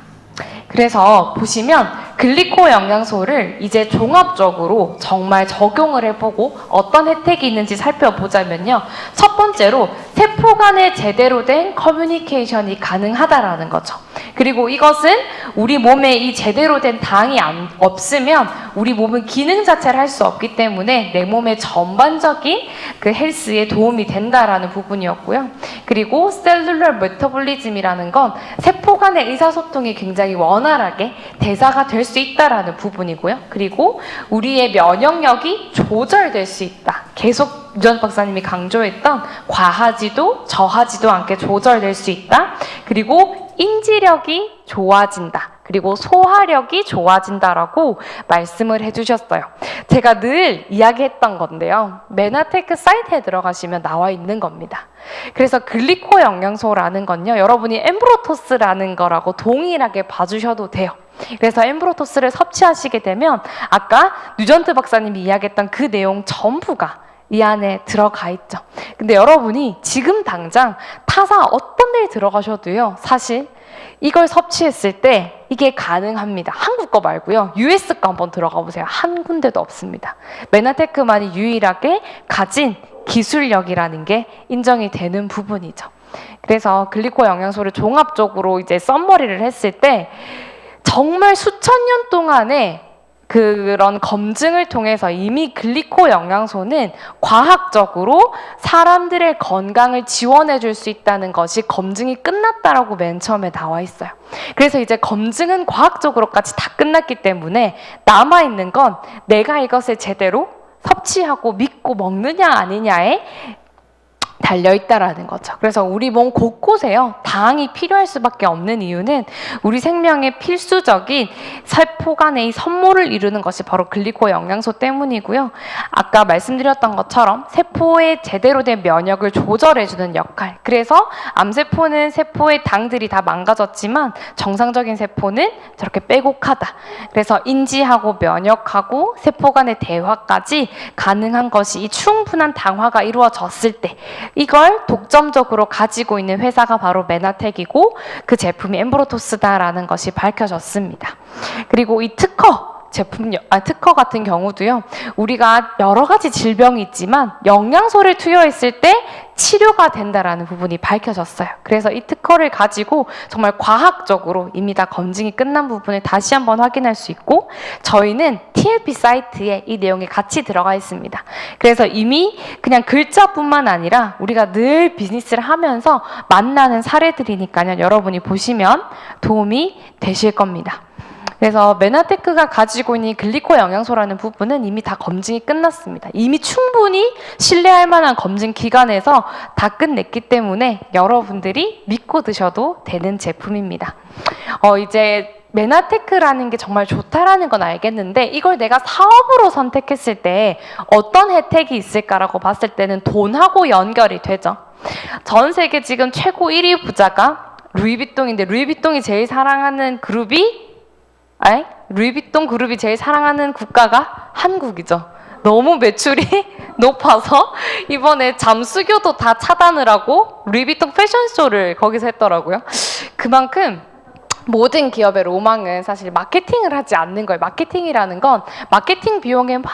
그래서 보시면 글리코 영양소를 이제 종합적으로 정말 적용을 해보고 어떤 혜택이 있는지 살펴보자면요. 첫 번째로 세포 간에 제대로 된 커뮤니케이션이 가능하다라는 거죠. 그리고 이것은 우리 몸에 이 제대로 된 당이 없으면 우리 몸은 기능 자체를 할 수 없기 때문에 내 몸의 전반적인 그 헬스에 도움이 된다라는 부분이었고요. 그리고 셀룰러 메타볼리즘이라는 건 세포 간의 의사소통이 굉장히 원활하게 대사가 될 수 있다라는 부분이고요. 그리고 우리의 면역력이 조절될 수 있다. 계속 뉴전트 박사님이 강조했던 과하지도 저하지도 않게 조절될 수 있다. 그리고 인지력이 좋아진다. 그리고 소화력이 좋아진다라고 말씀을 해주셨어요. 제가 늘 이야기했던 건데요. 메나테크 사이트에 들어가시면 나와 있는 겁니다. 그래서 글리코 영양소라는 건요, 여러분이 엠브로토스라는 거라고 동일하게 봐주셔도 돼요. 그래서 엠브로토스를 섭취하시게 되면 아까 뉴전트 박사님이 이야기했던 그 내용 전부가 이 안에 들어가 있죠. 근데 여러분이 지금 당장 타사 어떤 데에 들어가셔도요, 사실 이걸 섭취했을 때 이게 가능합니다. 한국 거 말고요. US 거 한번 들어가 보세요. 한 군데도 없습니다. 메나테크만이 유일하게 가진 기술력이라는 게 인정이 되는 부분이죠. 그래서 글리코 영양소를 종합적으로 이제 썸머리를 했을 때 정말 수천 년 동안에 그런 검증을 통해서 이미 글리코 영양소는 과학적으로 사람들의 건강을 지원해 줄 수 있다는 것이 검증이 끝났다라고 맨 처음에 나와 있어요. 그래서 이제 검증은 과학적으로까지 다 끝났기 때문에 남아있는 건 내가 이것을 제대로 섭취하고 믿고 먹느냐 아니냐에 달려있다라는 거죠. 그래서 우리 몸 곳곳에요, 당이 필요할 수밖에 없는 이유는 우리 생명의 필수적인 세포 간의 이 선모를 이루는 것이 바로 글리코 영양소 때문이고요. 아까 말씀드렸던 것처럼 세포의 제대로 된 면역을 조절해주는 역할. 그래서 암세포는 세포의 당들이 다 망가졌지만 정상적인 세포는 저렇게 빼곡하다. 그래서 인지하고 면역하고 세포 간의 대화까지 가능한 것이 이 충분한 당화가 이루어졌을 때 이걸 독점적으로 가지고 있는 회사가 바로 메나텍이고 그 제품이 엠브로토스다라는 것이 밝혀졌습니다. 그리고 이 특허 같은 경우도요, 우리가 여러 가지 질병이 있지만 영양소를 투여했을 때 치료가 된다라는 부분이 밝혀졌어요. 그래서 이 특허를 가지고 정말 과학적으로 이미 다 검증이 끝난 부분을 다시 한번 확인할 수 있고, 저희는 TLP 사이트에 이 내용이 같이 들어가 있습니다. 그래서 이미 그냥 글자뿐만 아니라 우리가 늘 비즈니스를 하면서 만나는 사례들이니까요, 여러분이 보시면 도움이 되실 겁니다. 그래서 메나테크가 가지고 있는 글리코 영양소라는 부분은 이미 다 검증이 끝났습니다. 이미 충분히 신뢰할 만한 검증 기관에서 다 끝냈기 때문에 여러분들이 믿고 드셔도 되는 제품입니다. 이제 메나테크라는 게 정말 좋다라는 건 알겠는데, 이걸 내가 사업으로 선택했을 때 어떤 혜택이 있을까라고 봤을 때는 돈하고 연결이 되죠. 전 세계 지금 최고 1위 부자가 루이비통인데, 루이비통이 제일 사랑하는 그룹이 루이비통 그룹이 제일 사랑하는 국가가 한국이죠. 너무 매출이 높아서 이번에 잠수교도 다 차단을 하고 루이비통 패션쇼를 거기서 했더라고요. 그만큼 모든 기업의 로망은 사실 마케팅을 하지 않는 거예요. 마케팅이라는 건 마케팅 비용에 막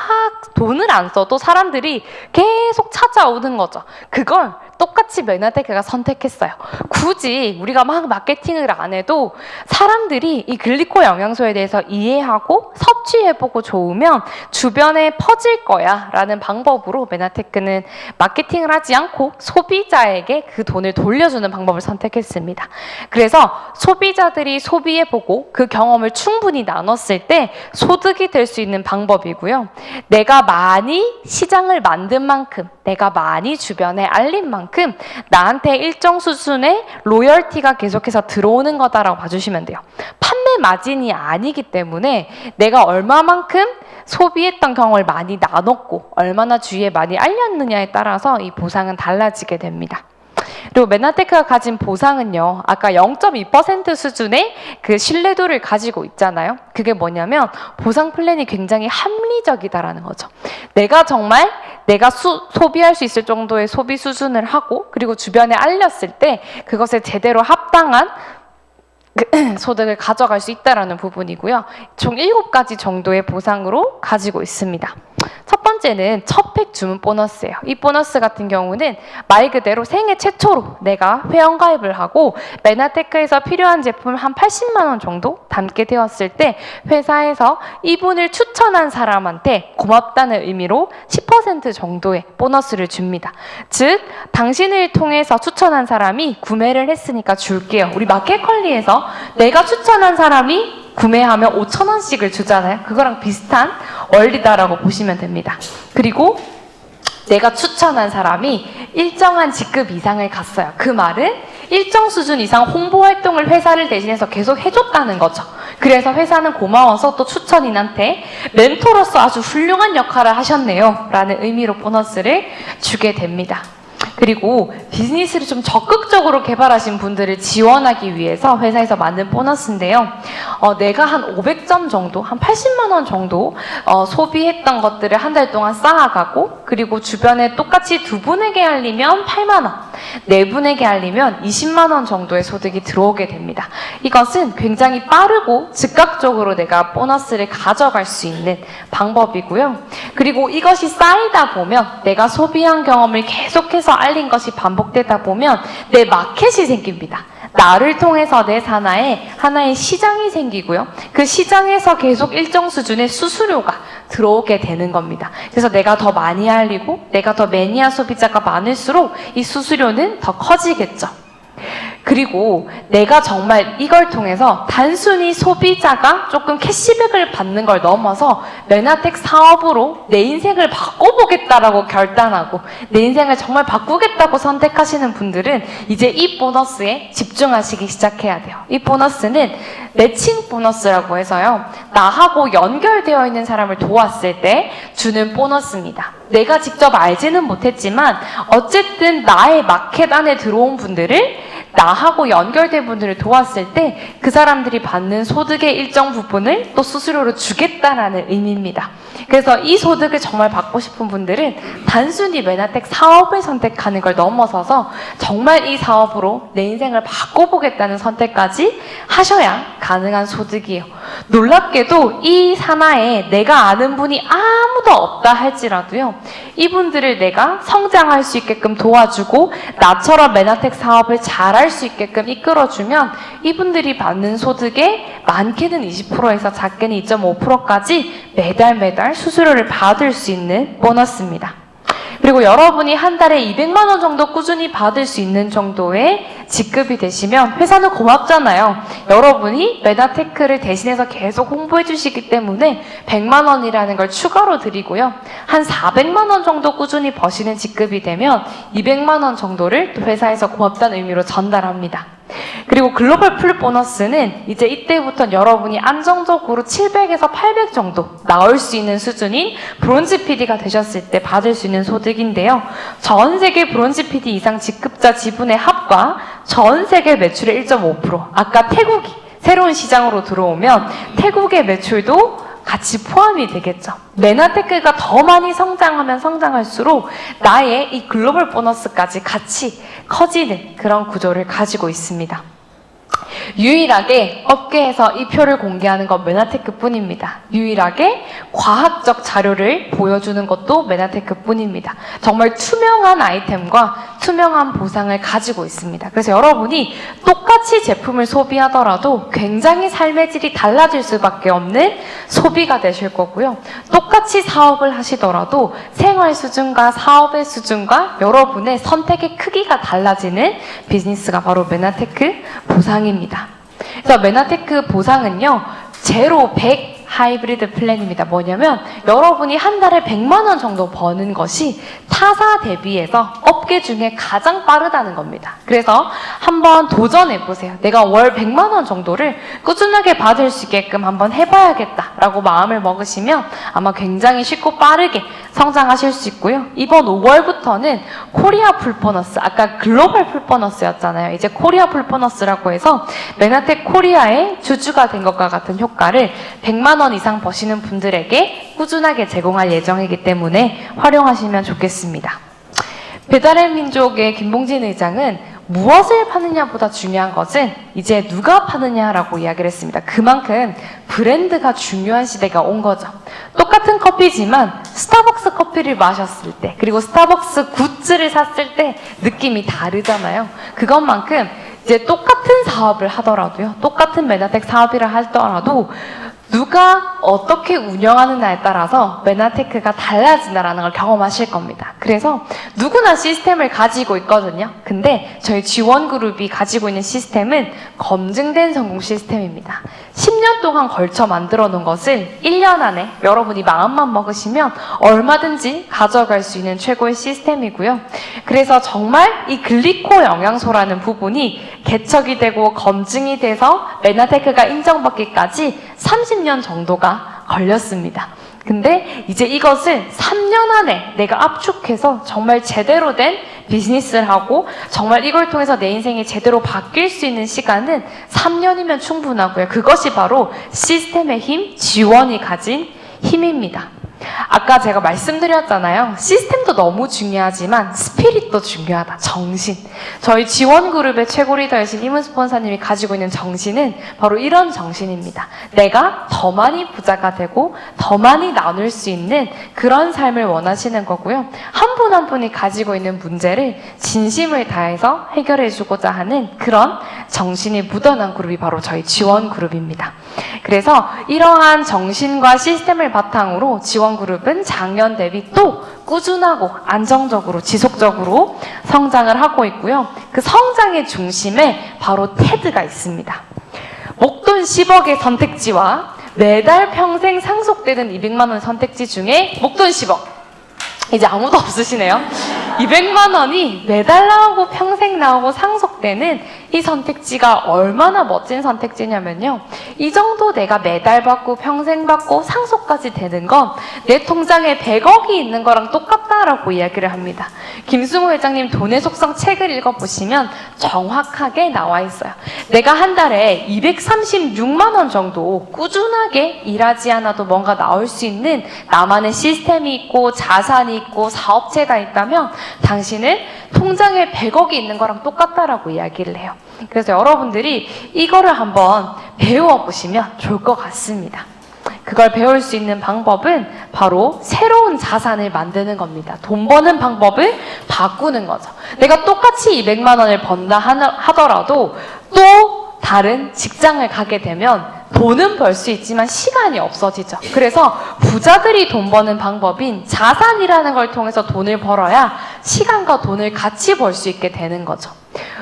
돈을 안 써도 사람들이 계속 찾아오는 거죠. 그걸 똑같이 메나테크가 선택했어요. 굳이 우리가 막 마케팅을 안 해도 사람들이 이 글리코 영양소에 대해서 이해하고 섭취해보고 좋으면 주변에 퍼질 거야 라는 방법으로 메나테크는 마케팅을 하지 않고 소비자에게 그 돈을 돌려주는 방법을 선택했습니다. 그래서 소비자들이 소비해보고 그 경험을 충분히 나눴을 때 소득이 될 수 있는 방법이고요. 내가 많이 시장을 만든 만큼, 내가 많이 주변에 알린 만큼 나한테 일정 수준의 로열티가 계속해서 들어오는 거다라고 봐주시면 돼요. 판매 마진이 아니기 때문에 내가 얼마만큼 소비했던 경험을 많이 나눴고 얼마나 주위에 많이 알렸느냐에 따라서 이 보상은 달라지게 됩니다. 그리고 메나테크가 가진 보상은요, 아까 0.2% 수준의 그 신뢰도를 가지고 있잖아요. 그게 뭐냐면 보상 플랜이 굉장히 합리적이다라는 거죠. 내가 정말 소비할 수 있을 정도의 소비 수준을 하고, 그리고 주변에 알렸을 때 그것에 제대로 합당한 소득을 가져갈 수 있다는 부분이고요. 총 7가지 정도의 보상으로 가지고 있습니다. 첫 번째는 첫 팩 주문 보너스예요. 이 보너스 같은 경우는 말 그대로 생애 최초로 내가 회원가입을 하고 메나테크에서 필요한 제품을 한 80만 원 정도 담게 되었을 때 회사에서 이분을 추천한 사람한테 고맙다는 의미로 10% 정도의 보너스를 줍니다. 즉 당신을 통해서 추천한 사람이 구매를 했으니까 줄게요. 우리 마켓컬리에서 내가 추천한 사람이 구매하면 5,000원씩을 주잖아요. 그거랑 비슷한 원리다라고 보시면 됩니다. 그리고 내가 추천한 사람이 일정한 직급 이상을 갔어요. 그 말은 일정 수준 이상 홍보 활동을 회사를 대신해서 계속 해줬다는 거죠. 그래서 회사는 고마워서 또 추천인한테 멘토로서 아주 훌륭한 역할을 하셨네요 라는 의미로 보너스를 주게 됩니다. 그리고 비즈니스를 좀 적극적으로 개발하신 분들을 지원하기 위해서 회사에서 만든 보너스인데요. 내가 한 500점 정도, 한 80만 원 정도 소비했던 것들을 한 달 동안 쌓아가고, 그리고 주변에 똑같이 2분에게 알리면 8만 원, 4분에게 알리면 20만 원 정도의 소득이 들어오게 됩니다. 이것은 굉장히 빠르고 즉각적으로 내가 보너스를 가져갈 수 있는 방법이고요. 그리고 이것이 쌓이다 보면 내가 소비한 경험을 계속해서 알린 것이 반복되다 보면 내 마켓이 생깁니다. 나를 통해서 내 하나의 시장이 생기고요. 그 시장에서 계속 일정 수준의 수수료가 들어오게 되는 겁니다. 그래서 내가 더 많이 알리고 내가 더 매니아 소비자가 많을수록 이 수수료는 더 커지겠죠. 그리고 내가 정말 이걸 통해서 단순히 소비자가 조금 캐시백을 받는 걸 넘어서 메나텍 사업으로 내 인생을 바꿔보겠다라고 결단하고 내 인생을 정말 바꾸겠다고 선택하시는 분들은 이제 이 보너스에 집중하시기 시작해야 돼요. 이 보너스는 매칭 보너스라고 해서요, 나하고 연결되어 있는 사람을 도왔을 때 주는 보너스입니다. 내가 직접 알지는 못했지만 어쨌든 나의 마켓 안에 들어온 분들을 나하고 연결된 분들을 도왔을 때 그 사람들이 받는 소득의 일정 부분을 또 수수료로 주겠다라는 의미입니다. 그래서 이 소득을 정말 받고 싶은 분들은 단순히 메나텍 사업을 선택하는 걸 넘어서서 정말 이 사업으로 내 인생을 바꿔보겠다는 선택까지 하셔야 가능한 소득이에요. 놀랍게도 이 산하에 내가 아는 분이 아무도 없다 할지라도요, 이분들을 내가 성장할 수 있게끔 도와주고 나처럼 메나텍 사업을 잘할 수 있게끔 이끌어주면 이분들이 받는 소득의 많게는 20%에서 작게는 2.5%까지 매달 수수료를 받을 수 있는 보너스입니다. 그리고 여러분이 한 달에 200만 원 정도 꾸준히 받을 수 있는 정도의 직급이 되시면 회사는 고맙잖아요. 여러분이 메나테크를 대신해서 계속 홍보해 주시기 때문에 100만 원이라는 걸 추가로 드리고요. 한 400만 원 정도 꾸준히 버시는 직급이 되면 200만 원 정도를 또 회사에서 고맙다는 의미로 전달합니다. 그리고 글로벌 풀 보너스는 이제 이때부터 여러분이 안정적으로 700에서 800 정도 나올 수 있는 수준인 브론즈 PD가 되셨을 때 받을 수 있는 소득인데요. 전 세계 브론즈 PD 이상 직급자 지분의 합과 전 세계 매출의 1.5%, 아까 태국이 새로운 시장으로 들어오면 태국의 매출도 같이 포함이 되겠죠. 메나테크가 더 많이 성장하면 성장할수록 나의 이 글로벌 보너스까지 같이 커지는 그런 구조를 가지고 있습니다. 유일하게 업계에서 이 표를 공개하는 건 메나테크 뿐입니다. 유일하게 과학적 자료를 보여주는 것도 메나테크 뿐입니다. 정말 투명한 아이템과 투명한 보상을 가지고 있습니다. 그래서 여러분이 똑같이 제품을 소비하더라도 굉장히 삶의 질이 달라질 수밖에 없는 소비가 되실 거고요. 똑같이 사업을 하시더라도 생활 수준과 사업의 수준과 여러분의 선택의 크기가 달라지는 비즈니스가 바로 메나테크 보상입니다. 그래서 메나테크 보상은요, 제로 100 하이브리드 플랜입니다. 뭐냐면 여러분이 한 달에 100만 원 정도 버는 것이 타사 대비해서 업계 중에 가장 빠르다는 겁니다. 그래서 한번 도전해보세요. 내가 월 100만 원 정도를 꾸준하게 받을 수 있게끔 한번 해봐야겠다라고 마음을 먹으시면 아마 굉장히 쉽고 빠르게 성장하실 수 있고요. 이번 5월부터는 코리아 풀보너스, 아까 글로벌 풀보너스였잖아요. 이제 코리아 풀보너스라고 해서 메나텍 코리아의 주주가 된 것과 같은 효과를 100만 원 이상 버시는 분들에게 꾸준하게 제공할 예정이기 때문에 활용하시면 좋겠습니다. 배달의 민족의 김봉진 의장은 무엇을 파느냐보다 중요한 것은 이제 누가 파느냐라고 이야기를 했습니다. 그만큼 브랜드가 중요한 시대가 온 거죠. 똑같은 커피지만 스타벅스 커피를 마셨을 때, 그리고 스타벅스 굿즈를 샀을 때 느낌이 다르잖아요. 그것만큼 이제 똑같은 사업을 하더라도요, 똑같은 메나텍 사업이라 하더라도 누가 어떻게 운영하느냐에 따라서 메나테크가 달라진다는 걸 경험하실 겁니다. 그래서 누구나 시스템을 가지고 있거든요. 근데 저희 지원그룹이 가지고 있는 시스템은 검증된 성공 시스템입니다. 10년 동안 걸쳐 만들어 놓은 것을 1년 안에 여러분이 마음만 먹으시면 얼마든지 가져갈 수 있는 최고의 시스템이고요. 그래서 정말 이 글리코 영양소라는 부분이 개척이 되고 검증이 돼서 메나테크가 인정받기까지 30년 정도가 걸렸습니다. 근데 이제 이것을 3년 안에 내가 압축해서 정말 제대로 된 비즈니스를 하고 정말 이걸 통해서 내 인생이 제대로 바뀔 수 있는 시간은 3년이면 충분하고요. 그것이 바로 시스템의 힘, 지원이 가진 힘입니다. 아까 제가 말씀드렸잖아요. 시스템도 너무 중요하지만 스피릿도 중요하다. 정신. 저희 지원그룹의 최고 리더이신 이문 스폰서님이 가지고 있는 정신은 바로 이런 정신입니다. 내가 더 많이 부자가 되고 더 많이 나눌 수 있는 그런 삶을 원하시는 거고요. 한 분 한 분이 가지고 있는 문제를 진심을 다해서 해결해 주고자 하는 그런 정신이 묻어난 그룹이 바로 저희 지원그룹입니다. 그래서 이러한 정신과 시스템을 바탕으로 지원그룹은 작년 대비 또 꾸준하고 안정적으로 지속적으로 성장을 하고 있고요. 그 성장의 중심에 바로 테드가 있습니다. 목돈 10억의 선택지와 매달 평생 상속되는 200만 원 선택지 중에 목돈 10억. 이제 아무도 없으시네요. 200만 원이 매달 나오고 평생 나오고 상속되는 이 선택지가 얼마나 멋진 선택지냐면요. 이 정도 내가 매달 받고 평생 받고 상속까지 되는 건 내 통장에 100억이 있는 거랑 똑같다라고 이야기를 합니다. 김승호 회장님 돈의 속성 책을 읽어보시면 정확하게 나와 있어요. 내가 한 달에 236만 원 정도 꾸준하게 일하지 않아도 뭔가 나올 수 있는 나만의 시스템이 있고 자산이 있고 사업체가 있다면 당신은 통장에 100억이 있는 거랑 똑같다라고 이야기를 해요. 그래서 여러분들이 이거를 한번 배워보시면 좋을 것 같습니다. 그걸 배울 수 있는 방법은 바로 새로운 자산을 만드는 겁니다. 돈 버는 방법을 바꾸는 거죠. 내가 똑같이 200만 원을 번다 하더라도 또 다른 직장을 가게 되면 돈은 벌 수 있지만 시간이 없어지죠. 그래서 부자들이 돈 버는 방법인 자산이라는 걸 통해서 돈을 벌어야 시간과 돈을 같이 벌 수 있게 되는 거죠.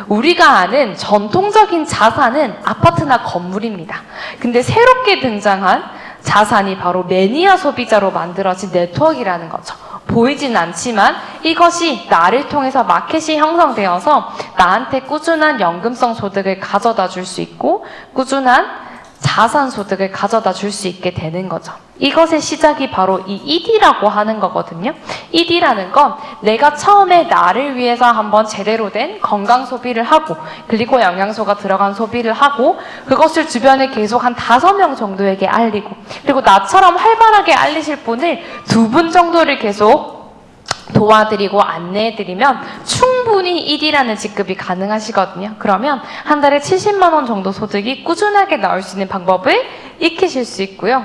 우리가 아는 전통적인 자산은 아파트나 건물입니다. 근데 새롭게 등장한 자산이 바로 매니아 소비자로 만들어진 네트워크라는 거죠. 보이진 않지만 이것이 나를 통해서 마켓이 형성되어서 나한테 꾸준한 연금성 소득을 가져다 줄 수 있고 꾸준한 자산 소득을 가져다 줄 수 있게 되는 거죠. 이것의 시작이 바로 이 ED라고 하는 거거든요. ED라는 건 내가 처음에 나를 위해서 한번 제대로 된 건강 소비를 하고 그리고 영양소가 들어간 소비를 하고 그것을 주변에 계속 한 5명 정도에게 알리고 그리고 나처럼 활발하게 알리실 분을 2분 정도를 계속 도와드리고 안내해드리면 충분히 1이라는 직급이 가능하시거든요. 그러면 한 달에 70만 원 정도 소득이 꾸준하게 나올 수 있는 방법을 익히실 수 있고요.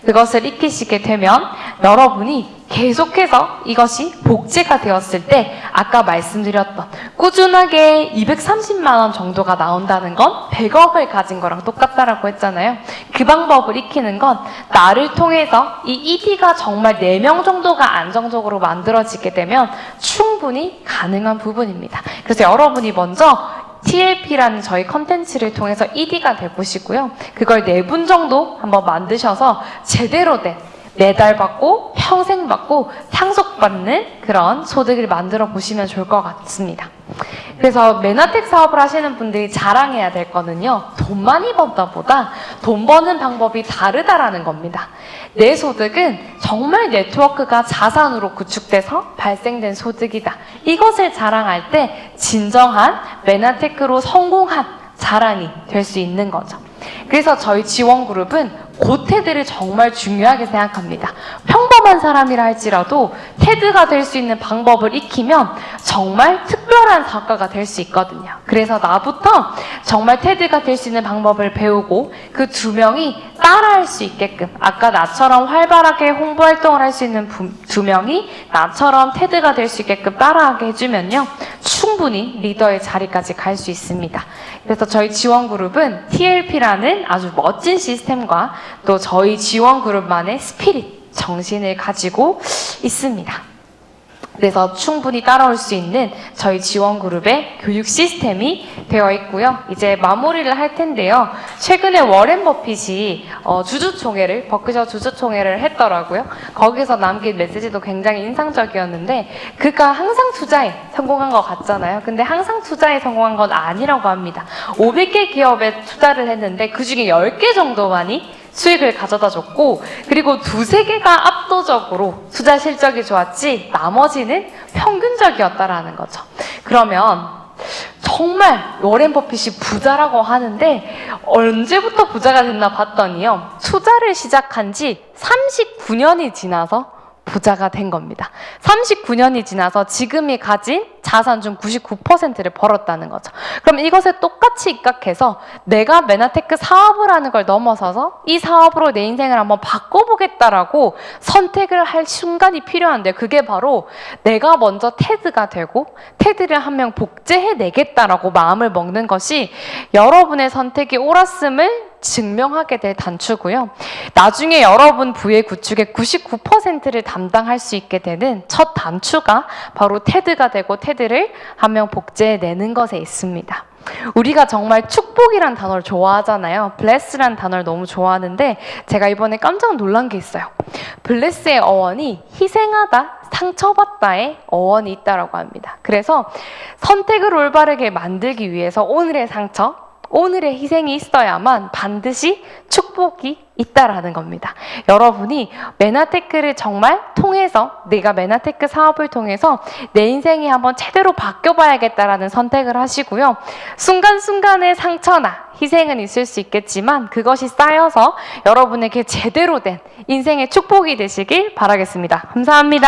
그것을 익히시게 되면 여러분이 계속해서 이것이 복제가 되었을 때 아까 말씀드렸던 꾸준하게 230만 원 정도가 나온다는 건 100억을 가진 거랑 똑같다라고 했잖아요. 그 방법을 익히는 건 나를 통해서 이 ED가 정말 4명 정도가 안정적으로 만들어지게 되면 충분히 가능한 부분입니다. 그래서 여러분이 먼저 TLP라는 저희 컨텐츠를 통해서 ED가 되보시고요. 그걸 4분 정도 한번 만드셔서 제대로 된 매달 받고 평생 받고 상속받는 그런 소득을 만들어 보시면 좋을 것 같습니다. 그래서 메나텍 사업을 하시는 분들이 자랑해야 될 거는요. 돈 많이 번다 보다 돈 버는 방법이 다르다라는 겁니다. 내 소득은 정말 네트워크가 자산으로 구축돼서 발생된 소득이다. 이것을 자랑할 때 진정한 메나테크로 성공한 자랑이 될 수 있는 거죠. 그래서 저희 지원그룹은 고테드를 정말 중요하게 생각합니다. 평범한 사람이라 할지라도 테드가 될 수 있는 방법을 익히면 정말 특별한 사업가가 될 수 있거든요. 그래서 나부터 정말 테드가 될 수 있는 방법을 배우고 그 2명이 따라할 수 있게끔 아까 나처럼 활발하게 홍보활동을 할 수 있는 2명이 나처럼 테드가 될 수 있게끔 따라하게 해주면요. 충분히 리더의 자리까지 갈 수 있습니다. 그래서 저희 지원그룹은 TLP라는 아주 멋진 시스템과 또 저희 지원그룹만의 스피릿, 정신을 가지고 있습니다. 그래서 충분히 따라올 수 있는 저희 지원그룹의 교육 시스템이 되어 있고요. 이제 마무리를 할 텐데요. 최근에 워렌 버핏이 주주총회를, 버크셔 주주총회를 했더라고요. 거기서 남긴 메시지도 굉장히 인상적이었는데 그가 항상 투자에 성공한 것 같잖아요. 근데 항상 투자에 성공한 건 아니라고 합니다. 500개 기업에 투자를 했는데 그중에 10개 정도만이 수익을 가져다 줬고 그리고 2-3개가 압도적으로 투자 실적이 좋았지 나머지는 평균적이었다라는 거죠. 그러면 정말 워렌 버핏이 부자라고 하는데 언제부터 부자가 됐나 봤더니요. 투자를 시작한 지 39년이 지나서 부자가 된 겁니다. 39년이 지나서 지금이 가진 자산 중 99%를 벌었다는 거죠. 그럼 이것에 똑같이 입각해서 내가 메나테크 사업을 하는 걸 넘어서서 이 사업으로 내 인생을 한번 바꿔보겠다라고 선택을 할 순간이 필요한데 그게 바로 내가 먼저 테드가 되고 테드를 한 명 복제해내겠다라고 마음을 먹는 것이 여러분의 선택이 옳았음을 증명하게 될 단추고요. 나중에 여러분 부의 구축의 99%를 담당할 수 있게 되는 첫 단추가 바로 테드가 되고 테드를 한 명 복제해내는 것에 있습니다. 우리가 정말 축복이란 단어를 좋아하잖아요. bless란 단어를 너무 좋아하는데 제가 이번에 깜짝 놀란 게 있어요. bless의 어원이 희생하다, 상처받다의 어원이 있다라고 합니다. 그래서 선택을 올바르게 만들기 위해서 오늘의 상처, 오늘의 희생이 있어야만 반드시 축복이 있다라는 겁니다. 여러분이 메나테크를 정말 통해서, 내가 메나테크 사업을 통해서 내 인생이 한번 제대로 바뀌어봐야겠다라는 선택을 하시고요. 순간순간의 상처나 희생은 있을 수 있겠지만 그것이 쌓여서 여러분에게 제대로 된 인생의 축복이 되시길 바라겠습니다. 감사합니다.